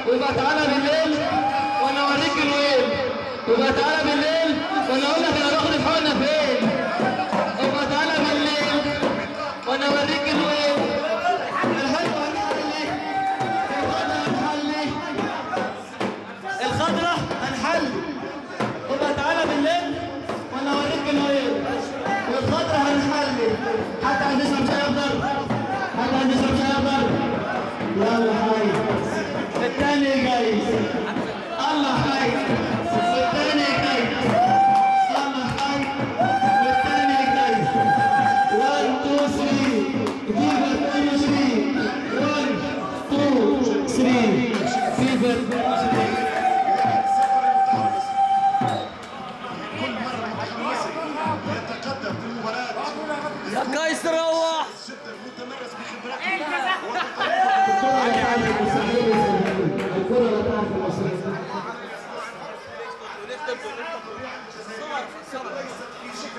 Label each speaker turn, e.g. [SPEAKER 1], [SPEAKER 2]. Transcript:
[SPEAKER 1] ويبقى تعالى بالليل وانا اوريك الويل، ويبقى تعالى بالليل وانا اقول لك انا باخد الحقنه فين، ويبقى تعالى بالليل وانا اوريك الويل. الحلوه هنحلي، الخضره هنحلي، الخضره هنحلي، ويبقى تعالى بالليل وانا اوريك الويل، والخضره هنحلي. حد عايز يشرب شاي اخضر؟ حد عايز يشرب شاي اخضر؟ يلا حي الثاني جاي، الله حي والثاني جاي، الله حي والثاني جاي. 1 2 3 فيفر 22، 1 2 3 فيفر 22.
[SPEAKER 2] كل مرة يتقدم في المباراة
[SPEAKER 3] يا قيس روح
[SPEAKER 2] متمرس بخبرته.
[SPEAKER 1] الكرة لا تعرف المصريين.